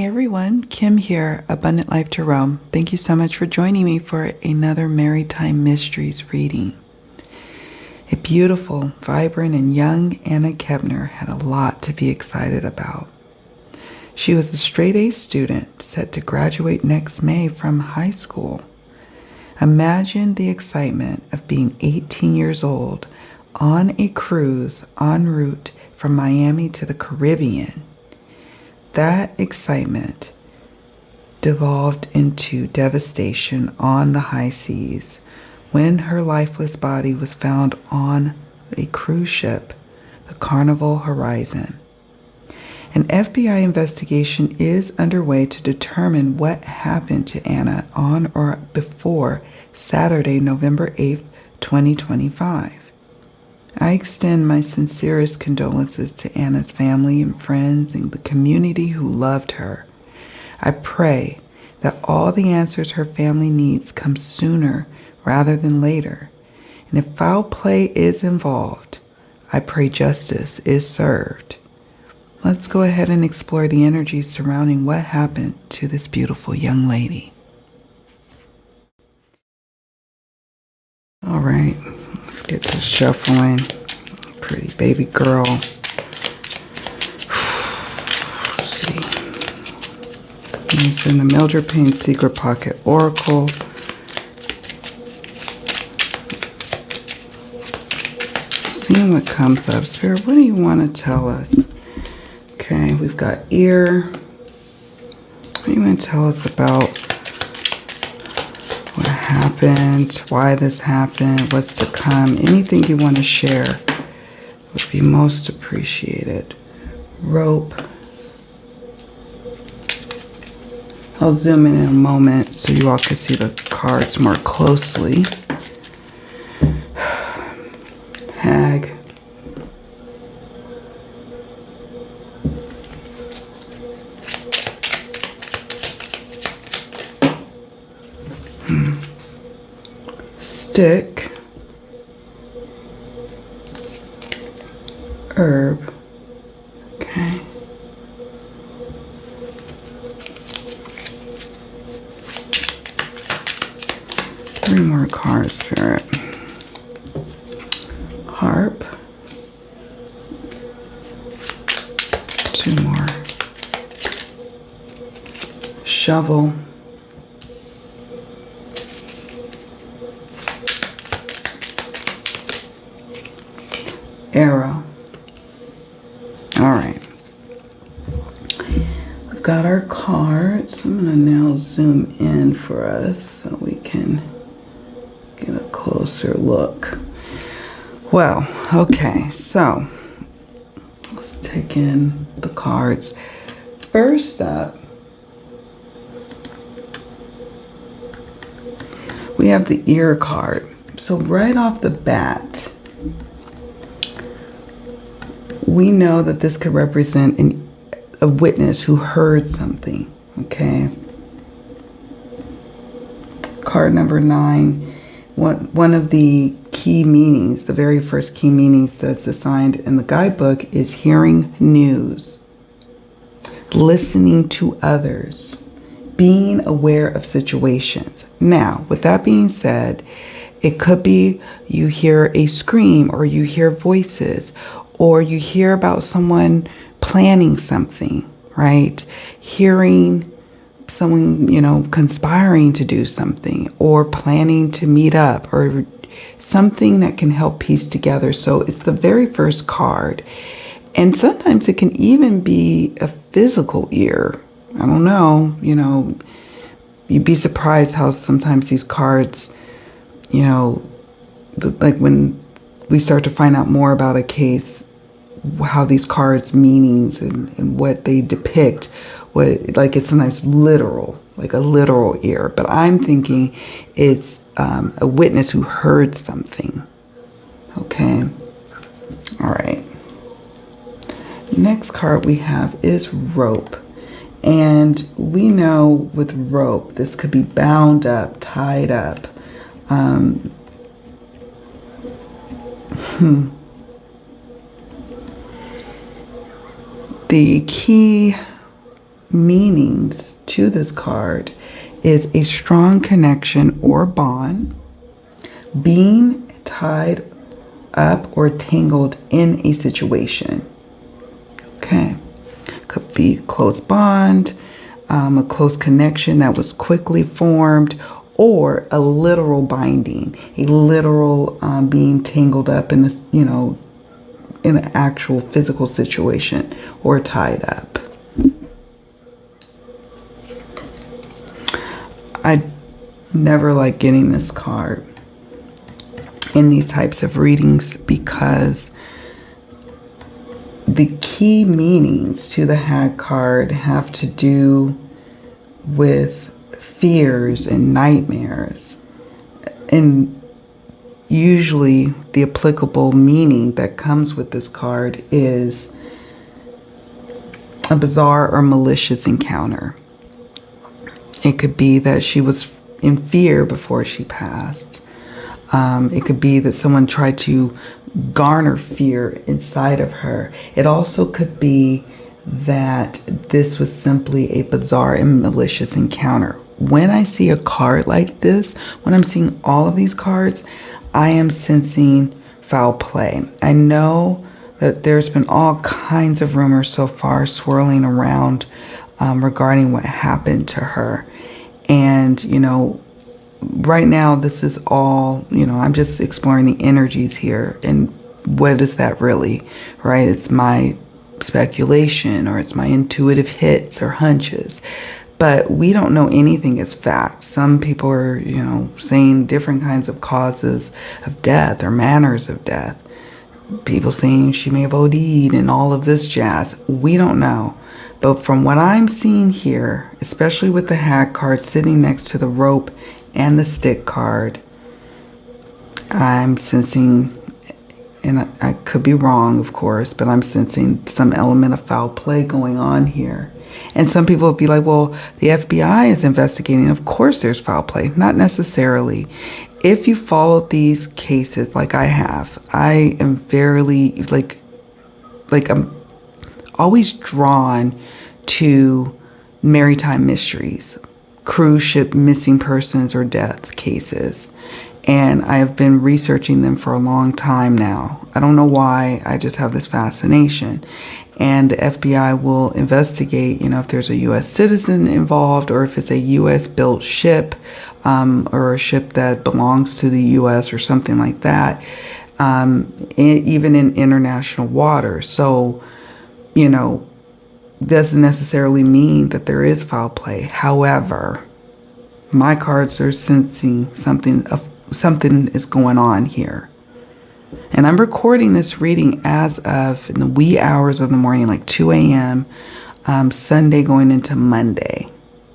everyone, Kim here, Abundant Life to Roam. Thank you so much for joining me for another Maritime Mysteries reading. A beautiful, vibrant, and young Anna Kepner had a lot to be excited about. She was a straight-A student set to graduate next May from high school. Imagine the excitement of being 18 years old on a cruise en route from Miami to the Caribbean. That excitement devolved into devastation on the high seas when her lifeless body was found on a cruise ship, the Carnival Horizon. An FBI investigation is underway to determine what happened to Anna on or before Saturday, November 8th, 2025. I extend my sincerest condolences to Anna's family and friends and the community who loved her. I pray that all the answers her family needs come sooner rather than later. And if foul play is involved, I pray justice is served. Let's go ahead and explore the energies surrounding what happened to this beautiful young lady. All right, let's get to shuffling. Pretty baby girl. Let's see. It's in the Mildred Payne Secret Pocket Oracle. Seeing what comes up. Spirit, what do you want to tell us? Okay, we've got ear. What do you want to tell us about what happened, why this happened, what's to come? Anything you want to share would be most appreciated. Rope. I'll zoom in a moment so you all can see the cards more closely. Hag. Stick, herb, okay. Three more cards, Spirit. Harp, two more. Shovel. Arrow. All right. We've got our cards. I'm going to now zoom in for us so we can get a closer look. Well, okay, so let's take in the cards. First up, we have the ear card. So right off the bat, we know that this could represent a witness who heard something, okay? Card number 9, one of the key meanings, the very first key meanings that's assigned in the guidebook is hearing news, listening to others, being aware of situations. Now, with that being said, it could be you hear a scream or you hear voices, or you hear about someone planning something, right? Hearing someone, conspiring to do something or planning to meet up or something that can help piece together. So it's the very first card. And sometimes it can even be a physical ear. I don't know, you'd be surprised how sometimes these cards, like when we start to find out more about a case, how these cards' meanings and what they depict, it's sometimes literal, like a literal ear. But I'm thinking it's a witness who heard something. Okay. All right. Next card we have is rope. And we know with rope, this could be bound up, tied up. The key meanings to this card is a strong connection or bond, being tied up or tangled in a situation. Okay. Could be close bond, a close connection that was quickly formed, or a literal binding, a literal being tangled up in this, in an actual physical situation or tied up. I never like getting this card in these types of readings because the key meanings to the Hag card have to do with fears and nightmares. And usually the applicable meaning that comes with this card is a bizarre or malicious encounter. It could be that she was in fear before she passed. It could be that someone tried to garner fear inside of her. It also could be that this was simply a bizarre and malicious encounter. When I see a card like this, when I'm seeing all of these cards, I am sensing foul play. I know that there's been all kinds of rumors so far swirling around regarding what happened to her. And, right now, this is all, I'm just exploring the energies here. And what is that really, right? It's my speculation, or it's my intuitive hits or hunches. But we don't know anything as fact. Some people are, saying different kinds of causes of death or manners of death. People saying she may have OD'd and all of this jazz. We don't know. But from what I'm seeing here, especially with the Hag card sitting next to the rope and the stick card, I'm sensing, and I could be wrong, of course, but I'm sensing some element of foul play going on here. And some people would be like, well, the FBI is investigating. Of course there's foul play. Not necessarily. If you follow these cases like I have, I am very, I'm always drawn to maritime mysteries, cruise ship missing persons or death cases. And I have been researching them for a long time now. I don't know why, I just have this fascination. And the FBI will investigate, if there's a U.S. citizen involved, or if it's a U.S. built ship, or a ship that belongs to the U.S. or something like that, even in international waters. So, doesn't necessarily mean that there is foul play. However, my cards are sensing something is going on here. And I'm recording this reading as of in the wee hours of the morning, like 2 a.m., Sunday going into Monday,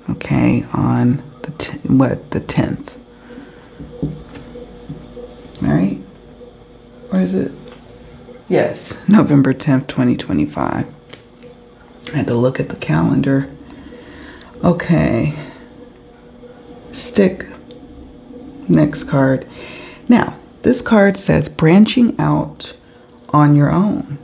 okay, on the 10th. All right? Or is it? Yes, November 10th, 2025. I had to look at the calendar. Okay. Stick. Next card. Now, this card says branching out on your own.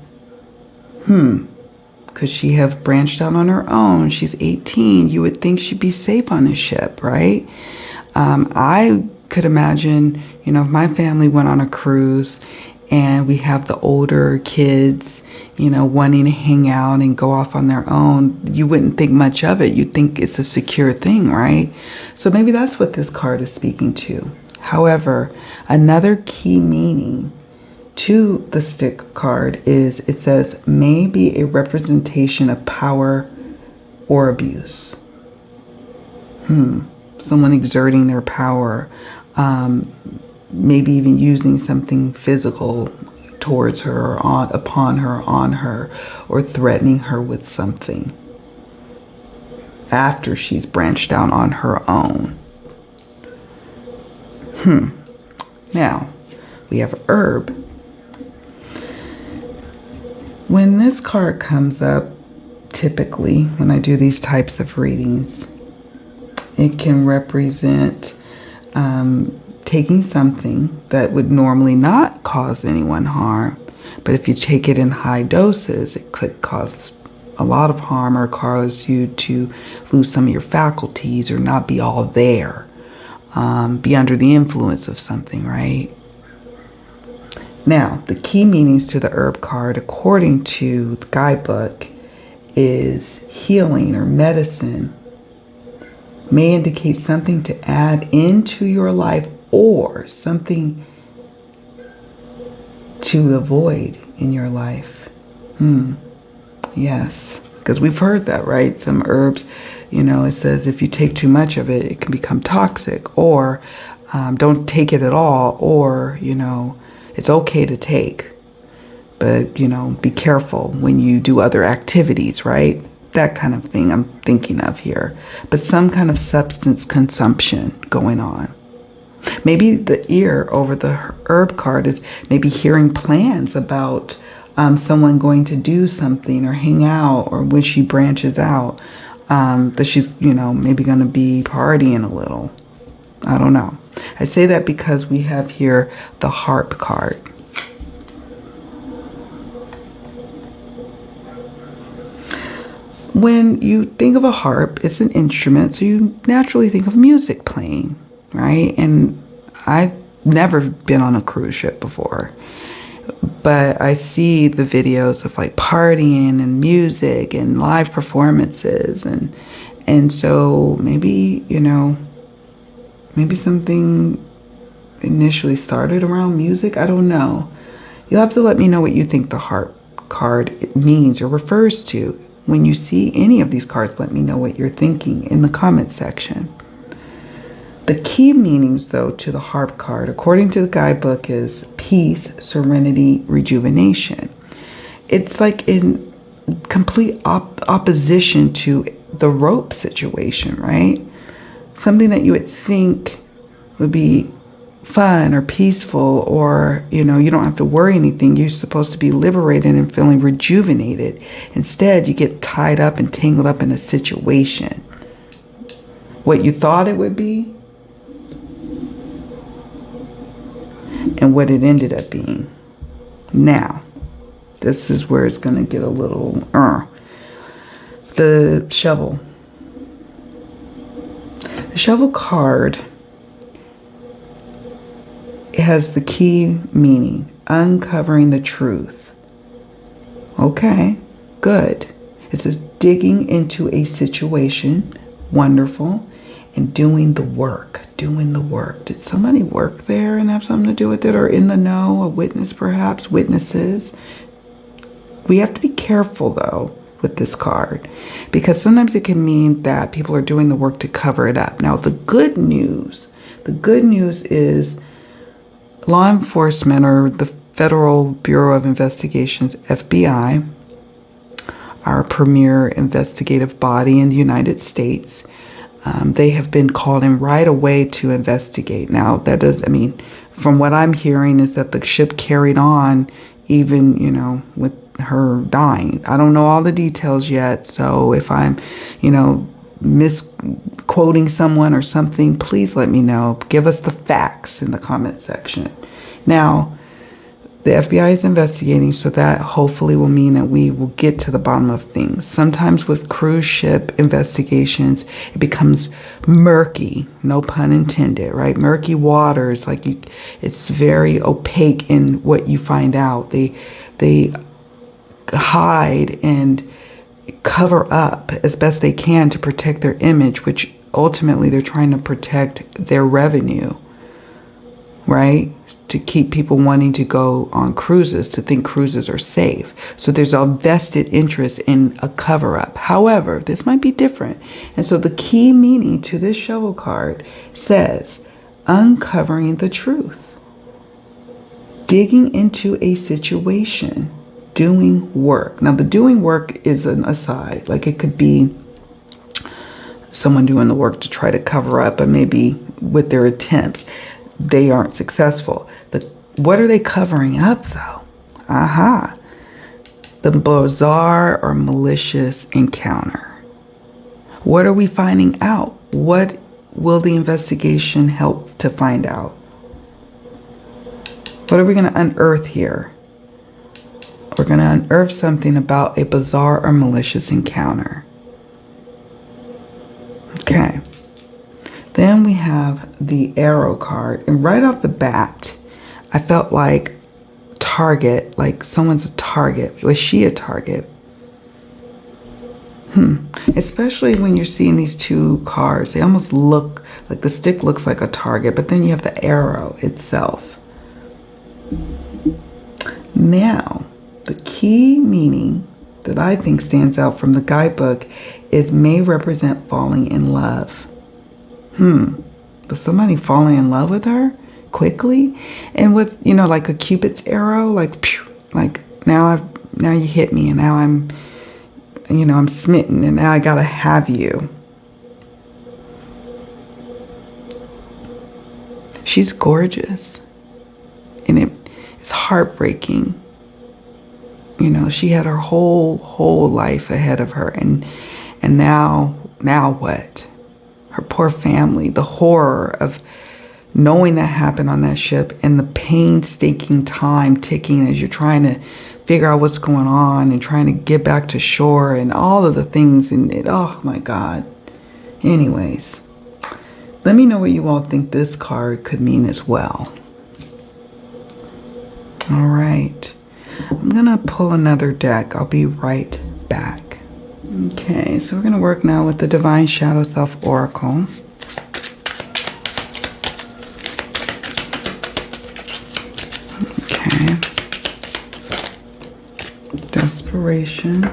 Could she have branched out on her own? She's 18. You would think she'd be safe on a ship, right? I could imagine, if my family went on a cruise and we have the older kids, wanting to hang out and go off on their own, you wouldn't think much of it. You'd think it's a secure thing, right? So maybe that's what this card is speaking to. However, another key meaning to the stick card is it says may be a representation of power or abuse. Someone exerting their power, maybe even using something physical towards her, or upon her, on her, or threatening her with something after she's branched out on her own. Now, we have herb. When this card comes up, typically, when I do these types of readings, it can represent taking something that would normally not cause anyone harm, but if you take it in high doses, it could cause a lot of harm or cause you to lose some of your faculties or not be all there, be under the influence of something, right? Now, the key meanings to the herb card, according to the guidebook, is healing or medicine, may indicate something to add into your life or something to avoid in your life. Yes, because we've heard that, right? Some herbs, it says if you take too much of it, it can become toxic, or don't take it at all, or, it's okay to take, but, be careful when you do other activities, right? That kind of thing I'm thinking of here. But some kind of substance consumption going on. Maybe the ear over the herb card is maybe hearing plans about someone going to do something or hang out, or when she branches out, that she's, maybe going to be partying a little. I don't know. I say that because we have here the harp card. When you think of a harp, it's an instrument, so you naturally think of music playing, right? And I've never been on a cruise ship before, but I see the videos of like partying and music and live performances, and so maybe, maybe something initially started around music. I don't know. You'll have to let me know what you think the harp card means or refers to. When you see any of these cards, let me know what you're thinking in the comment section. The key meanings, though, to the harp card, according to the guidebook, is peace, serenity, rejuvenation. It's like in complete opposition to the rope situation, right? Something that you would think would be fun or peaceful, or, you don't have to worry anything. You're supposed to be liberated and feeling rejuvenated. Instead, you get tied up and tangled up in a situation. What you thought it would be and what it ended up being. Now, this is where it's going to get a little, the shovel. The shovel card, it has the key meaning, uncovering the truth. Okay, good. It says digging into a situation, wonderful, and doing the work. Did somebody work there and have something to do with it, or in the know, a witness perhaps, witnesses? We have to be careful though with this card, because sometimes it can mean that people are doing the work to cover it up. Now the good news is law enforcement, or the Federal Bureau of Investigations, FBI, our premier investigative body in the United States, they have been called in right away to investigate. Now, from what I'm hearing is that the ship carried on even, with her dying. I don't know all the details yet, so if I'm, misquoting someone or something, please let me know. Give us the facts in the comment section. Now, the FBI is investigating, so that hopefully will mean that we will get to the bottom of things. Sometimes with cruise ship investigations, it becomes murky, no pun intended, right? Murky waters, it's very opaque in what you find out. They hide and cover up as best they can to protect their image, which ultimately they're trying to protect their revenue, right? To keep people wanting to go on cruises, to think cruises are safe. So there's a vested interest in a cover-up. However, this might be different. And so the key meaning to this shovel card says, uncovering the truth, digging into a situation, doing work. Now, the doing work is an aside. Like, it could be someone doing the work to try to cover up, but maybe with their attempts, they aren't successful. What are they covering up, though? The bizarre or malicious encounter. What are we finding out? What will the investigation help to find out? What are we going to unearth here? We're going to unearth something about a bizarre or malicious encounter. Okay. Then we have the Arrow card. And right off the bat, I felt like target, like someone's a target. Was she a target? Especially when you're seeing these two cards. They almost look like the stick looks like a target, but then you have the arrow itself. Now, the key meaning that I think stands out from the guidebook is may represent falling in love. Was somebody falling in love with her quickly? And with, you know, like a Cupid's arrow, like, phew, like now you hit me and now I'm, you know, I'm smitten and now I gotta have you. She's gorgeous. And it's heartbreaking. You know, she had her whole life ahead of her. And now what? Her poor family, the horror of knowing that happened on that ship and the painstaking time ticking as you're trying to figure out what's going on and trying to get back to shore and all of the things. And oh my God. Anyways, let me know what you all think this card could mean as well. All right. I'm going to pull another deck. I'll be right back. Okay, so we're going to work now with the Divine Shadow Self Oracle. Okay. Desperation.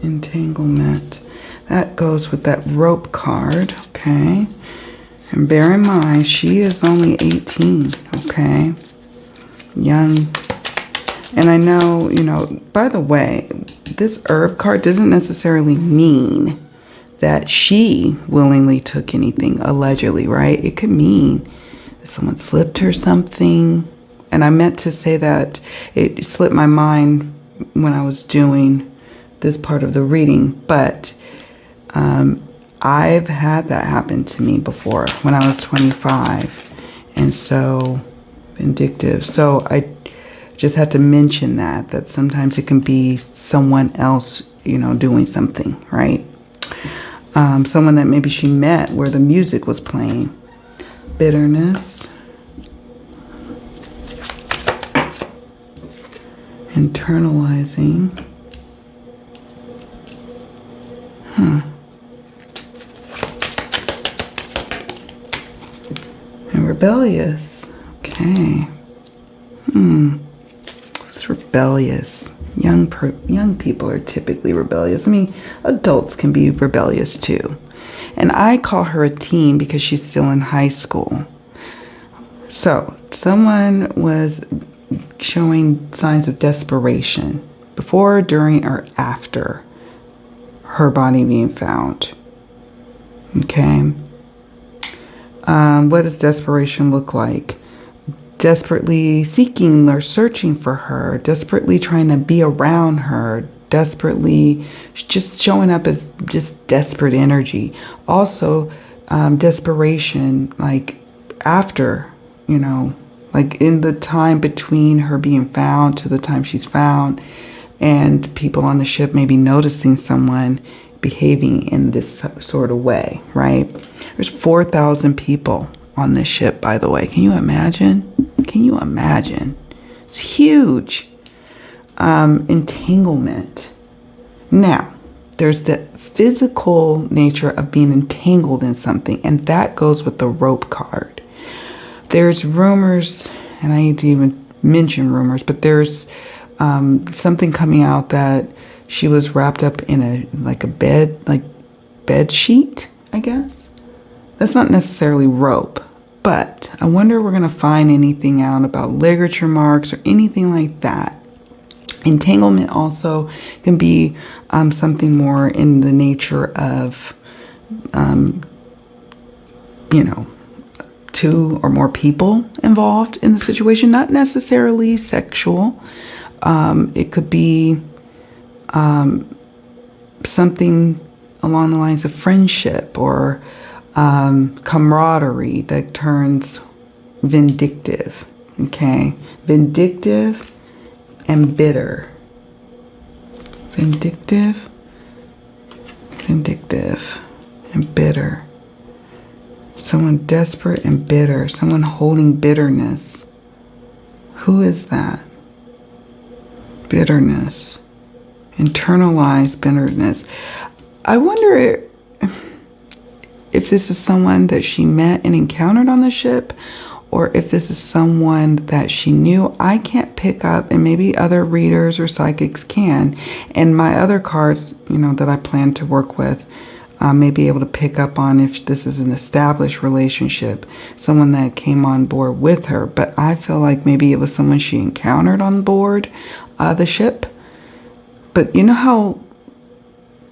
Entanglement. That goes with that rope card, okay? And bear in mind, she is only 18, okay? Young. And I know, you know, by the way, this herb card doesn't necessarily mean that she willingly took anything, allegedly, right? It could mean that someone slipped her something. And I meant to say that it slipped my mind when I was doing this part of the reading, but I've had that happen to me before when I was 25, and so vindictive. So I just had to mention that sometimes it can be someone else, you know, doing something, right? Someone that maybe she met where the music was playing. Bitterness. Internalizing. And rebellious. Okay. It's rebellious. Young people are typically rebellious. I mean, adults can be rebellious too. And I call her a teen because she's still in high school. So, someone was showing signs of desperation before, during, or after her body being found. Okay. What does desperation look like? Desperately seeking or searching for her, desperately trying to be around her, desperately just showing up as just desperate energy. Also, desperation, like after, you know, like in the time between her being found to the time she's found, and people on the ship maybe noticing someone behaving in this sort of way, right? There's 4,000 people on this ship, by the way. Can you imagine? Can you imagine? It's huge. Entanglement. Now, there's the physical nature of being entangled in something, and that goes with the rope card. There's rumors, and I need to even mention rumors, but there's something coming out that she was wrapped up in a bed sheet, I guess. That's not necessarily rope, but I wonder if we're going to find anything out about ligature marks or anything like that. Entanglement also can be something more in the nature of, you know, two or more people involved in the situation, not necessarily sexual. It could be something along the lines of friendship or camaraderie that turns vindictive. Okay, vindictive and bitter. Vindictive and bitter. Someone desperate and bitter. Someone holding bitterness. Who is that? Bitterness. Internalized bitterness. I wonder if this is someone that she met and encountered on the ship, or if this is someone that she knew. I can't pick up, and maybe other readers or psychics can. And my other cards, that I plan to work with, may be able to pick up on if this is an established relationship, someone that came on board with her. But I feel like maybe it was someone she encountered on board the ship. But you know how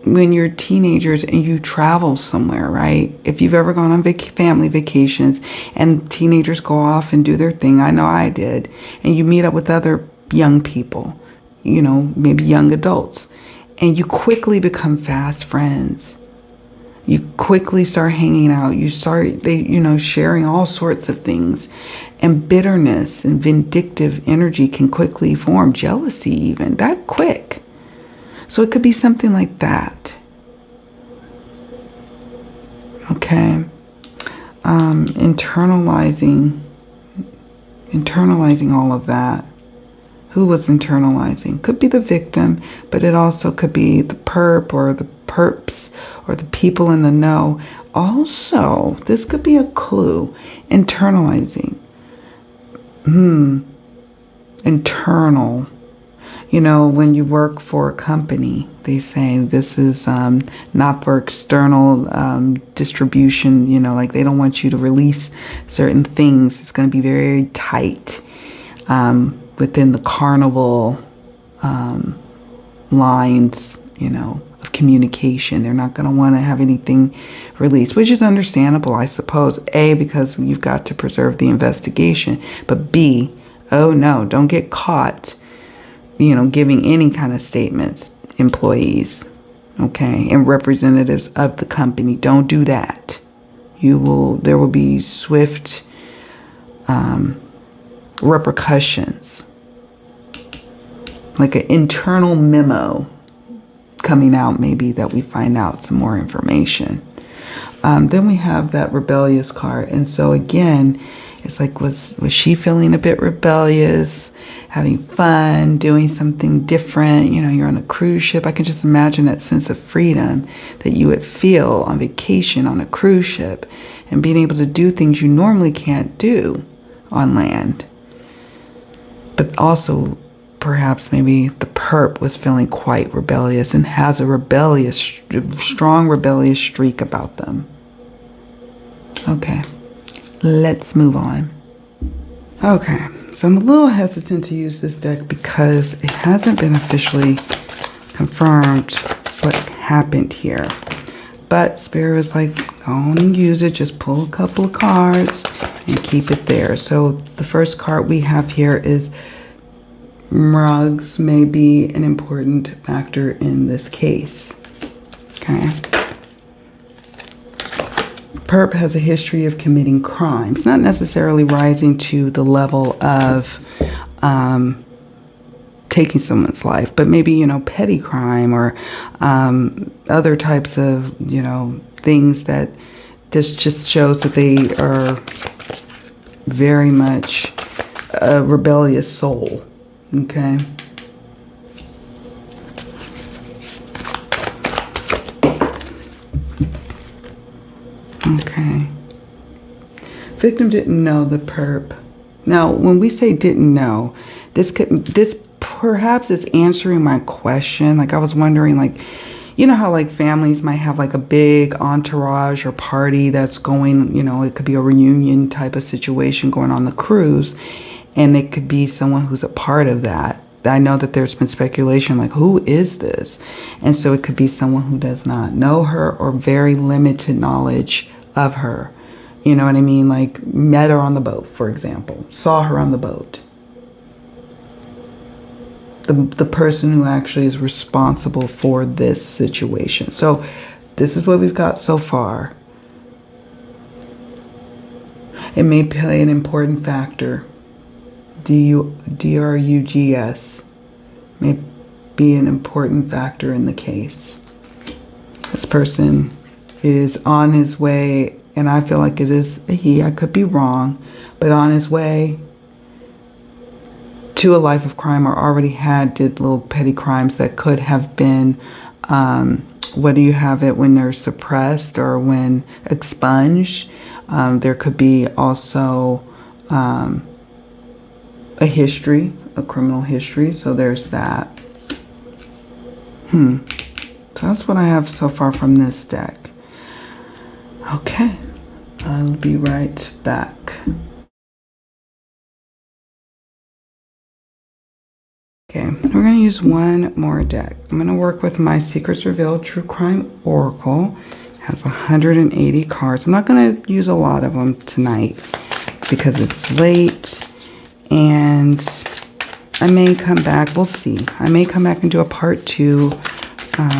when you're teenagers and you travel somewhere, right? If you've ever gone on family vacations and teenagers go off and do their thing, I know I did, and you meet up with other young people, maybe young adults, and you quickly become fast friends. You quickly start hanging out. You start, sharing all sorts of things, and bitterness and vindictive energy can quickly form, jealousy even, that quick. So it could be something like that. Okay. Internalizing all of that. Who was internalizing? Could be the victim, but it also could be the perp or the perps or the people in the know. Also, this could be a clue. Internalizing. Internal. When you work for a company, they say this is not for external distribution, like they don't want you to release certain things. It's going to be very tight within the Carnival lines, of communication. They're not going to want to have anything released, which is understandable, I suppose. A, because you've got to preserve the investigation. But B, oh no, don't get caught giving any kind of statements, employees, okay, and representatives of the company. Don't do that. There will be swift repercussions, like an internal memo coming out, maybe, that we find out some more information. Then we have that rebellious card, and so again, it's like, was she feeling a bit rebellious, having fun, doing something different? You're on a cruise ship. I can just imagine that sense of freedom that you would feel on vacation on a cruise ship and being able to do things you normally can't do on land. But also, perhaps maybe the perp was feeling quite rebellious and has a strong rebellious streak about them. Okay. Let's move on. Okay, so I'm a little hesitant to use this deck because it hasn't been officially confirmed what happened here. But Spirit was like, go on and use it. Just pull a couple of cards and keep it there. So the first card we have here is drugs may be an important factor in this case. Okay. Perp has a history of committing crimes, not necessarily rising to the level of taking someone's life, but maybe, petty crime or other types of, things that this just shows that they are very much a rebellious soul. Okay. Okay. Victim didn't know the perp. Now, when we say didn't know, this perhaps is answering my question. Like, I was wondering, like, how like families might have like a big entourage or party that's going, it could be a reunion type of situation going on the cruise, and it could be someone who's a part of that. I know that there's been speculation like, who is this? And so it could be someone who does not know her or very limited knowledge of her. You know what I mean? Like, met her on the boat, for example. Saw her on the boat. The person who actually is responsible for this situation. So this is what we've got so far. It may play an important factor. drugs may be an important factor in the case. This person is on his way, and I feel like it is a he, I could be wrong, but on his way to a life of crime, or already did little petty crimes that could have been, whether you have it when they're suppressed or when expunged. There could be also a history, a criminal history, so there's that. So that's what I have so far from this deck. Okay, I'll be right back. Okay, we're going to use one more deck. I'm going to work with my Secrets Revealed True Crime Oracle. It has 180 cards. I'm not going to use a lot of them tonight because it's late, and I may come back. We'll see. I may come back and do a part 2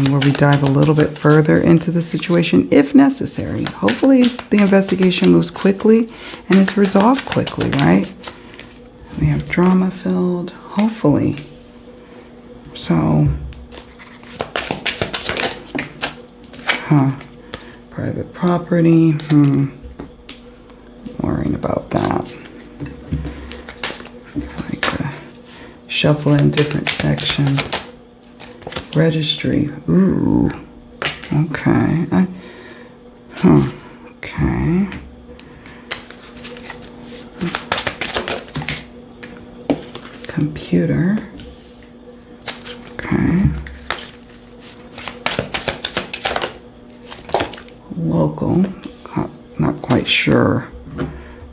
where we dive a little bit further into the situation if necessary. Hopefully the investigation moves quickly and is resolved quickly, right? We have drama filled, hopefully. So, private property, worrying about that. Like shuffle in different sections. Registry, ooh, okay. Okay. Computer. Okay. Local. Not quite sure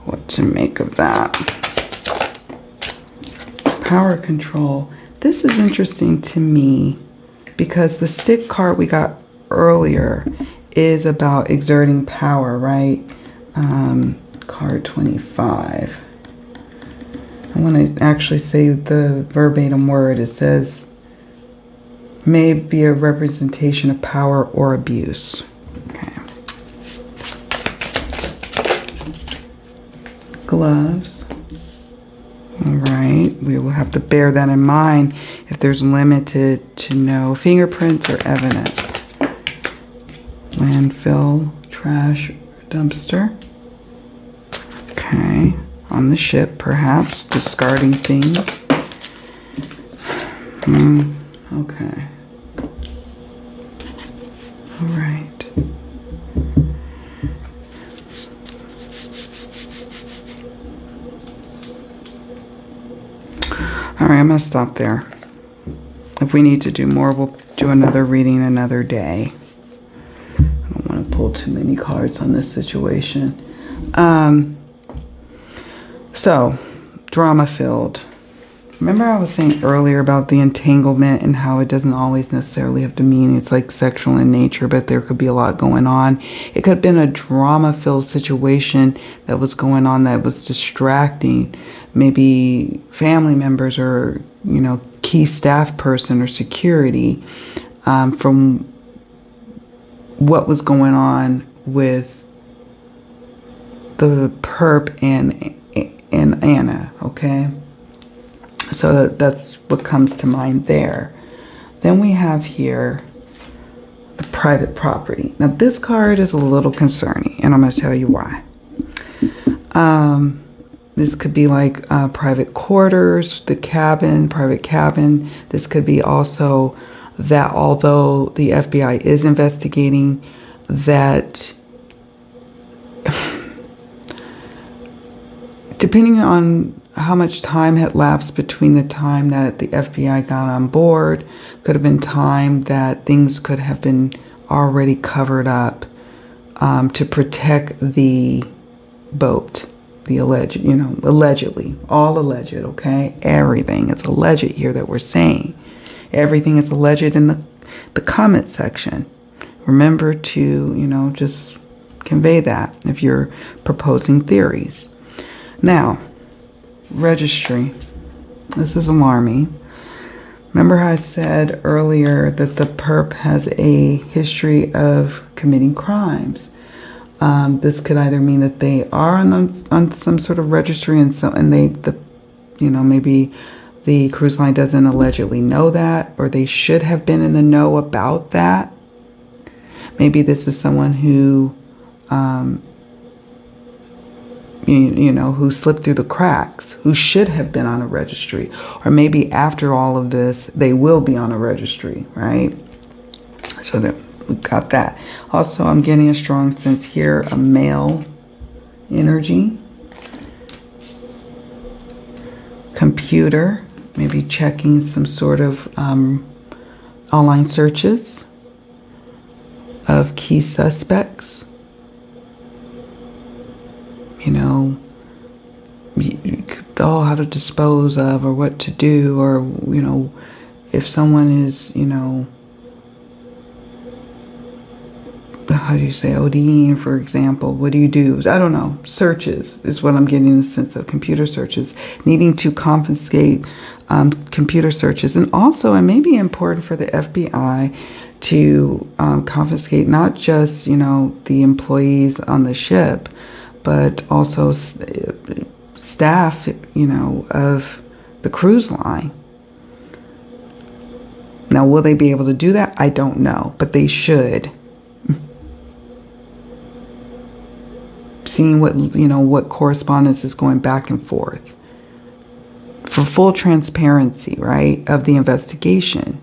what to make of that. Power control. This is interesting to me because the stick card we got earlier is about exerting power, right? Card 25. I want to actually say the verbatim word. It says, may be a representation of power or abuse. Okay. Gloves. All right. We will have to bear that in mind if there's limited to no fingerprints or evidence. Landfill, trash, dumpster. Okay. On the ship, perhaps. Discarding things. Okay. All right. All right, I'm going to stop there. If we need to do more, we'll do another reading another day. I don't want to pull too many cards on this situation. So, drama-filled. Remember I was saying earlier about the entanglement and how it doesn't always necessarily have to mean it's like sexual in nature, but there could be a lot going on. It could have been a drama-filled situation that was going on that was distracting maybe family members or, you know, key staff person or security from what was going on with the perp and Anna, okay? So that's what comes to mind there. Then we have here the private property. Now this card is a little concerning, and I'm going to tell you why. This could be like private quarters, the cabin, private cabin. This could be also that although the FBI is investigating, that depending on how much time had lapsed between the time that the FBI got on board, could have been time that things could have been already covered up to protect the boat, the alleged, you know, allegedly, all alleged, okay? Everything is alleged here that we're saying. Everything is alleged in the comment section. Remember to, you know, just convey that if you're proposing theories. Now, registry. This is alarming. Remember how I said earlier that the perp has a history of committing crimes. This could either mean that they are on some sort of registry, and maybe the cruise line doesn't allegedly know that, or they should have been in the know about that. Maybe this is someone who, who slipped through the cracks, who should have been on a registry. Or maybe after all of this, they will be on a registry, right? So that we got that. Also, I'm getting a strong sense here, a male energy. Computer, maybe checking some sort of online searches of key suspects. How to dispose of, or what to do, or, if someone is, how do you say, ODing, for example, what do you do? I don't know. Searches is what I'm getting a sense of. Computer searches, needing to confiscate computer searches. And also, it may be important for the FBI to confiscate not just, the employees on the ship, but also staff, of the cruise line. Now, will they be able to do that? I don't know, but they should. Seeing what correspondence is going back and forth for full transparency, right, of the investigation.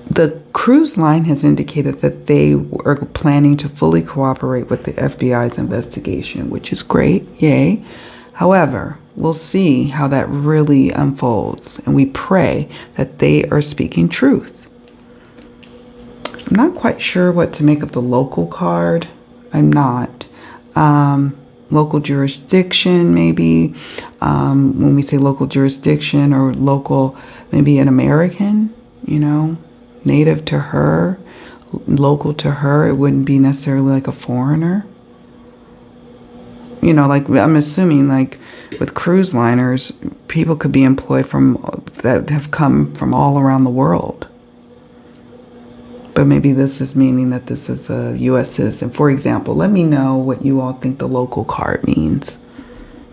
The cruise line has indicated that they are planning to fully cooperate with the FBI's investigation, which is great, yay. However, we'll see how that really unfolds, and we pray that they are speaking truth. I'm not quite sure what to make of the local card. I'm not. Local jurisdiction, maybe. When we say local jurisdiction, or local, maybe an American, native to her, local to her. It wouldn't be necessarily like a foreigner. Like I'm assuming, like with cruise liners, people could be employed that have come from all around the world. But maybe this is meaning that this is a U.S. citizen. For example, let me know what you all think the local card means.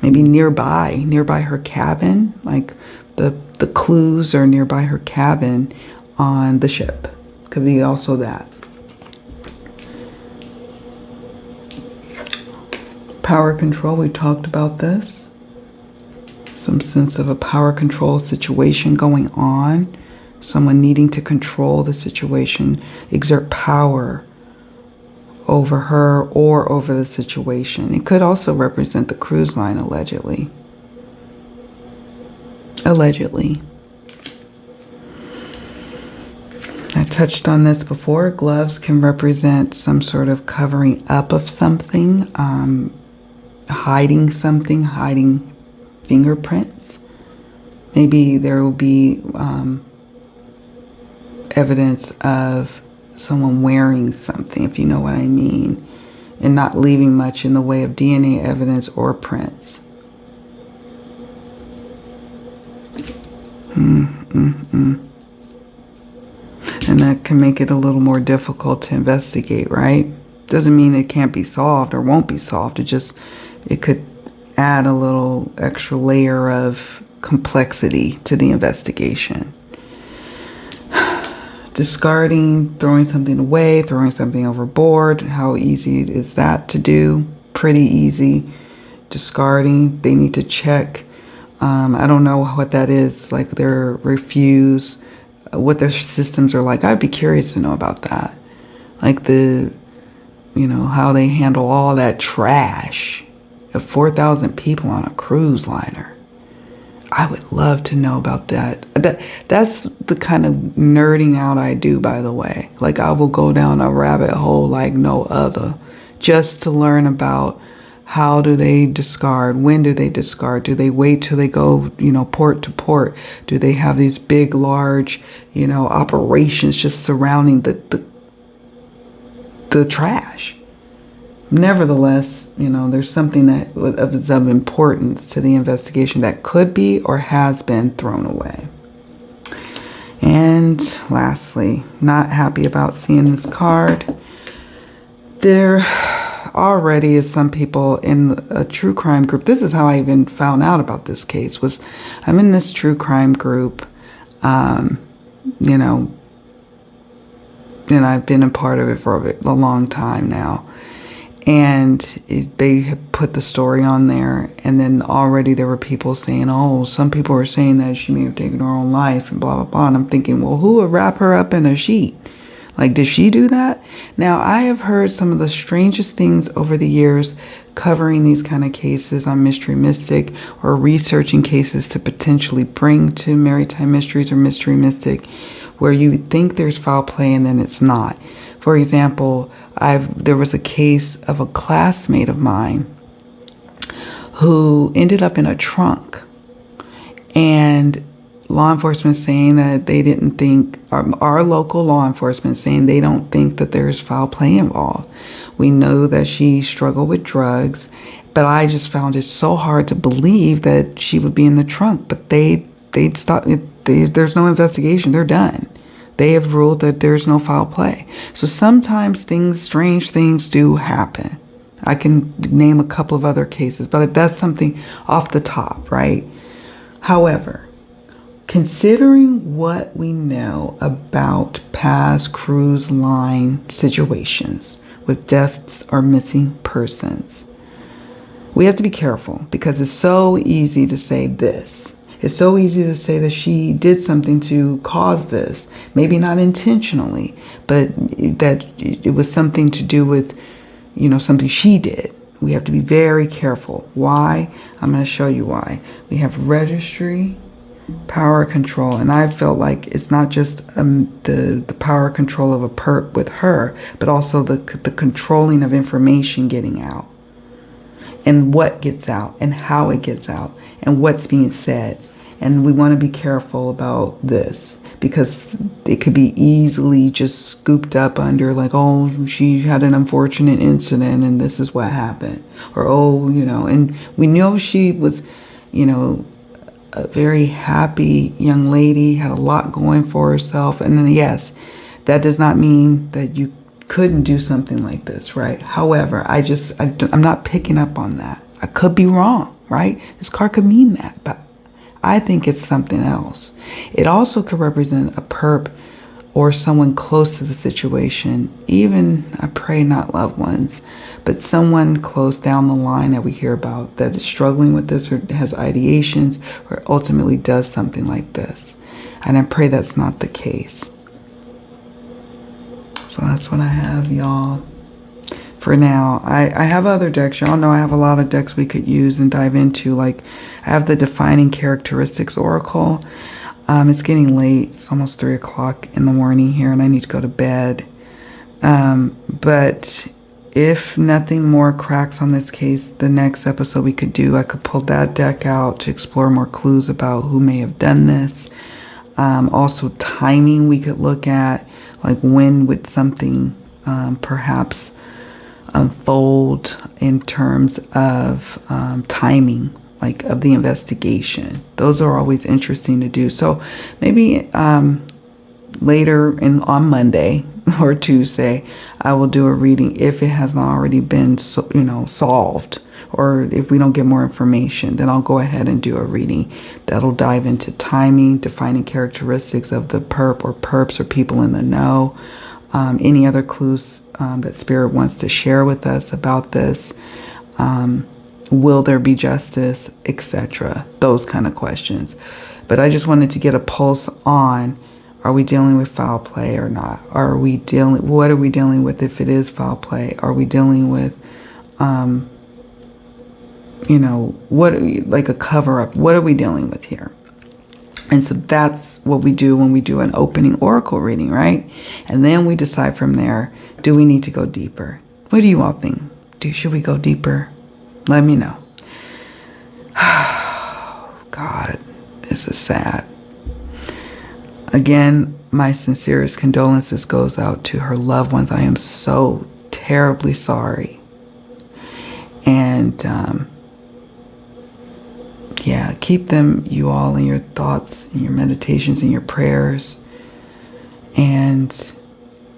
Maybe nearby her cabin, like the clues are nearby her cabin on the ship. Could be also that. Power control, we talked about this. Some sense of a power control situation going on. Someone needing to control the situation, exert power over her or over the situation. It could also represent the cruise line, allegedly. Allegedly. I touched on this before. Gloves can represent some sort of covering up of something, hiding something, hiding fingerprints. Maybe there will be evidence of someone wearing something, if you know what I mean, and not leaving much in the way of DNA evidence or prints. And that can make it a little more difficult to investigate, right? Doesn't mean it can't be solved or won't be solved. It could add a little extra layer of complexity to the investigation. Discarding, throwing something away, throwing something overboard. How easy is that to do? Pretty easy. Discarding, they need to check. I don't know what that is, like their refuse, what their systems are like. I'd be curious to know about that. Like how they handle all that trash of 4,000 people on a cruise liner. I would love to know about that. That's the kind of nerding out I do, by the way. Like, I will go down a rabbit hole like no other just to learn about how do they discard, when do they discard, do they wait till they go, port to port? Do they have these big, large, operations just surrounding the trash? Nevertheless, there's something that is of importance to the investigation that could be or has been thrown away. And lastly, not happy about seeing this card. There already is some people in a true crime group. This is how I even found out about this case. Was I'm in this true crime group, you know, and I've been a part of it for a long time now. And they have put the story on there, and then already there were people saying, oh, some people are saying that she may have taken her own life and blah, blah, blah. And I'm thinking, well, who would wrap her up in a sheet? Like, did she do that? Now, I have heard some of the strangest things over the years covering these kind of cases on Mystery Mystic, or researching cases to potentially bring to Maritime Mysteries or Mystery Mystic, where you think there's foul play and then it's not. For example, there was a case of a classmate of mine who ended up in a trunk, and law enforcement saying that they didn't think, our local law enforcement saying they don't think that there's foul play involved. We know that she struggled with drugs, but I just found it so hard to believe that she would be in the trunk. But they'd stop. There's no investigation. They're done. They have ruled that there's no foul play. So sometimes strange things do happen. I can name a couple of other cases, but that's something off the top, right? However, considering what we know about past cruise line situations with deaths or missing persons, we have to be careful, because it's so easy to say this. It's so easy to say that she did something to cause this. Maybe not intentionally, but that it was something to do with, something she did. We have to be very careful. Why? I'm going to show you why. We have registry, power control, and I felt like it's not just the power control of a perp with her, but also the controlling of information getting out, and what gets out, and how it gets out, and what's being said. And we want to be careful about this, because it could be easily just scooped up under like, oh, she had an unfortunate incident and this is what happened. Or, oh, and we know she was, a very happy young lady, had a lot going for herself. And then, yes, that does not mean that you couldn't do something like this, right? However, I'm not picking up on that. I could be wrong, right? This card could mean that, but I think it's something else. It also could represent a perp or someone close to the situation, even, I pray not loved ones, but someone close down the line that we hear about that is struggling with this, or has ideations, or ultimately does something like this. And I pray that's not the case. So that's what I have, y'all. For now, I have other decks. Y'all know I have a lot of decks we could use and dive into. Like, I have the Defining Characteristics Oracle. It's getting late. It's almost 3 o'clock in the morning here, and I need to go to bed. But if nothing more cracks on this case, the next episode we could do, I could pull that deck out to explore more clues about who may have done this. Also, timing we could look at. Like, when would something perhaps unfold in terms of timing, like of the investigation. Those are always interesting to do. So maybe later on Monday or Tuesday, I will do a reading if it has not already been solved, or if we don't get more information, then I'll go ahead and do a reading that'll dive into timing, defining characteristics of the perp or perps or people in the know, any other clues that Spirit wants to share with us about this. Will there be justice, etc.? Those kind of questions. But I just wanted to get a pulse on, are we dealing with foul play or not? What are we dealing with if it is foul play? Are we dealing with, like a cover-up? What are we dealing with here? And so that's what we do when we do an opening oracle reading, right? And then we decide from there, do we need to go deeper? What do you all think? Should we go deeper? Let me know. God, this is sad. Again, my sincerest condolences goes out to her loved ones. I am so terribly sorry. And keep them, you all, in your thoughts, in your meditations, in your prayers. And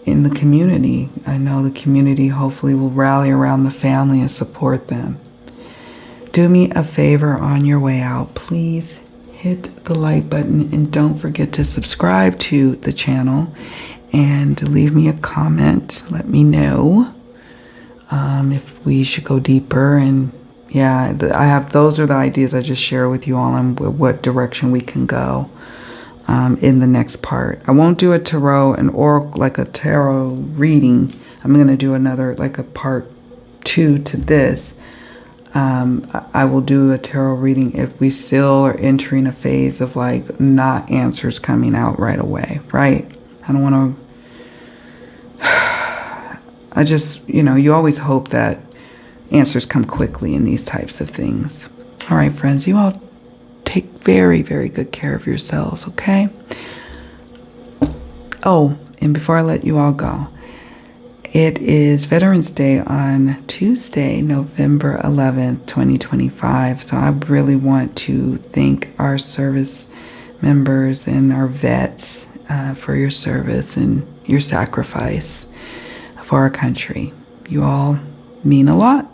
in the community. I know the community hopefully will rally around the family and support them. Do me a favor on your way out. Please hit the like button and don't forget to subscribe to the channel and leave me a comment. Let me know if we should go deeper. And yeah, those are the ideas I just share with you all on what direction we can go in the next part. I won't do a tarot and oracle, like a tarot reading. I'm going to do another, like a part 2 to this. I will do a tarot reading if we still are entering a phase of like not answers coming out right away, right? I don't want to, I just, you always hope that answers come quickly in these types of things. All right, friends, you all take very, very good care of yourselves, okay? Oh, and before I let you all go, it is Veterans Day on Tuesday, November 11th, 2025. So I really want to thank our service members and our vets for your service and your sacrifice for our country. You all mean a lot,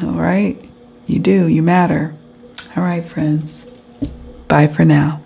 all right? You do. You matter. All right, friends. Bye for now.